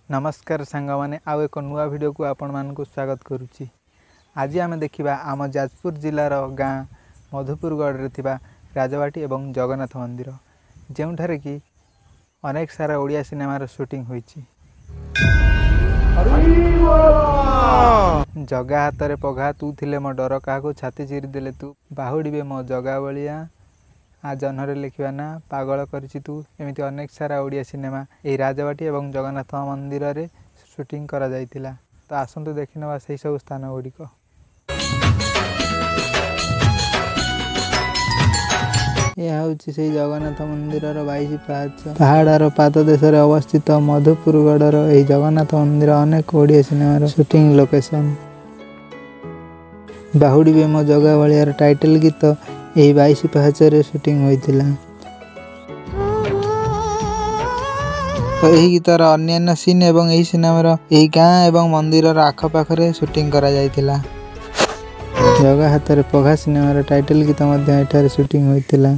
नमस्कार सांग मैंने आउ एक नुआ वीडियो को आपण मानक स्वागत करुच्ची। आज आम देखा आम जाजपुर जिलार गाँ मधुपुरगढ़ थिबा राजबाटी एवं जगन्नाथ मंदिर जोठारे कि अनेक सारा ओडिया सिनेमार शूटिंग होईची। जगा हाथ पघा तू थिले मो डर क्या छाती चिरी देले तू बाहुड़े मो जगा बलिया आ जन्हरे लिखा ना पागल करिछि तू एमती अनेक सारा ओडिया सिनेमा यही राजबाटी एवं जगन्नाथ मंदिर रे शूटिंग करा जाइतिला। तो आसंतु देखि नवा सही सब स्थान गुड़िक। यह हूँ से जगन्नाथ मंदिर 22 पाहाच पहाड़ार पाद देश अवस्थित मधुपुरगढ़ यही जगन्नाथ मंदिर अनेक ओडिया सिनेमार शूटिंग लोकेशन। बाहुड़ी बे मो जगा बलियार टाइटल गीत यही 22 पाहाच शूटिंग होइतिला। तो यही गीतर अन्य सीन एवं यही सिनेमार यही गाँ एवं मंदिर आखपाखे शूटिंग करा जाइतिला। जगा हाथ पघा सिनेमार टाइटल गीत एठार शूटिंग होइतिला।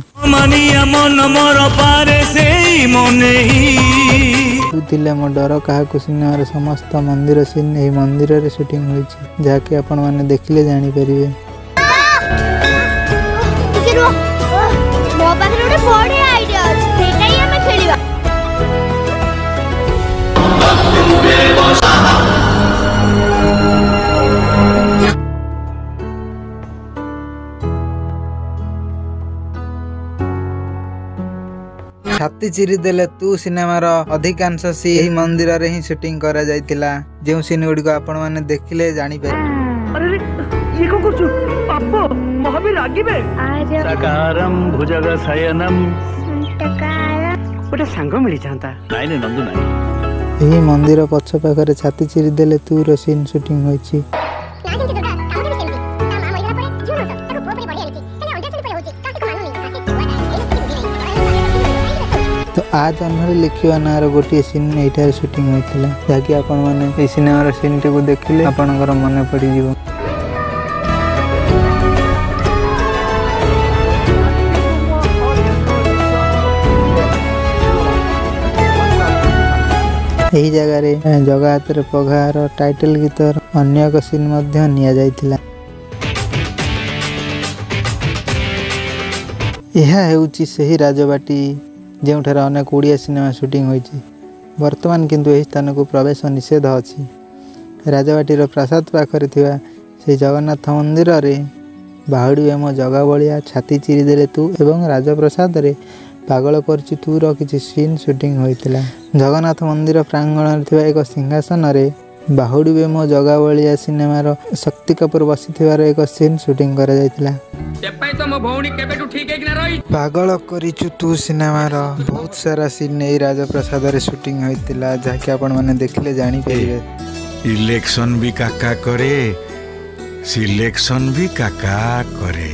तुतिले मो डर क्या सिनेमार समस्त मंदिर सीन यही मंदिर रे शूटिंग होइछि जहाँकि आपण माने देखिले जानि परिबे। छाती चिरी देले तू सिनेमार अधिकांश सी मंदिर रे ही शूटिंग करा जाइतिला जो सीन गुडी को आपण माने देखिले जानि पारे। अरे ये को करछु अप्पो महावीर रागिबे सकारम भुजग शयनम ओटा संग मिली जानता नाइ ने नंदु नाइ। यही मंदिर पछ पाखरे छाती चिरी देले तू रो सीन शूटिंग होइछि। तो आज जन्हरे लिखा नार गोटे सीन यही शूटिंग होता जहाँकि आपण मैंने सिनेमार सीन टी देखिले आपणकर मन पड़ यही जगह जगा हाथ पघार टाइटल गीतर अन्य एक सीन निया जाइतिला। यह हेउची सही राजबाटी जोठार अनेक ओडिया सिनेमा शूटिंग होइछि। वर्तमान किंतु यही स्थान को प्रवेश निषेध अछि। राजबाटीर प्रासाद पाखरे थिबा से जगन्नाथ मंदिर रे बाहुड़ी एम जगा बलिया छाती चिरी देले तू एवं राजप्रसाद रे पागल करछि तू रो किछि सीन शूटिंग होइतिला। जगन्नाथ मंदिर प्रांगण थिबा एक सिंहासन रे बाहुड़ी एम जगा बलिया सिनेमार शक्ति कपूर बसिथिबार एक सीन शूटिंग करा जाइतिला। पागल करिछु तू सिनेमार बहुत सारा सीन यही राजप्रसाद रे शूटिंग होइतिला जहाँकि आपण माने देखिले जानि परिबे। इलेक्शन भी काका करे सिलेक्शन भी काका करे।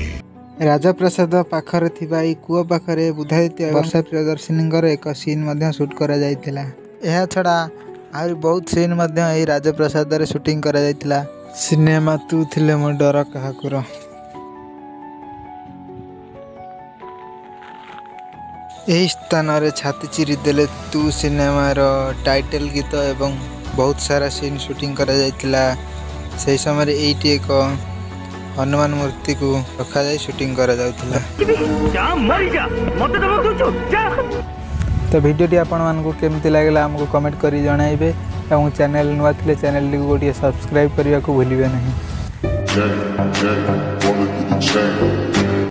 राजप्रसाद पाखरे थिबा ई कुओ पाखरे बुधादित्य वर्षा प्रियदर्शिनींकर एक सीन मध्य शूट करा जाइतिला। एहा छडा आहुरी बहुत सीन मध्य यही राजप्रसाद रे शूटिंग करा जाइतिला। सिनेमा तू थिले मो डर काहाकुर। यही स्थान रे छाती चिरी देले तू सिनेमार टाइटल गीत एवं बहुत सारा सीन शूटिंग करा जाइतिला। से समय एटी एक हनुमान मूर्ति को रखा जाए शूटिंग करा जाउतिला। तो वीडियोटी आपण मानकु केमती लागला हमको कमेंट करी जणाइबे एवं चैनल नुआ थिले चैनल को गोटे सब्सक्राइब करने को भूलिबे नहीं।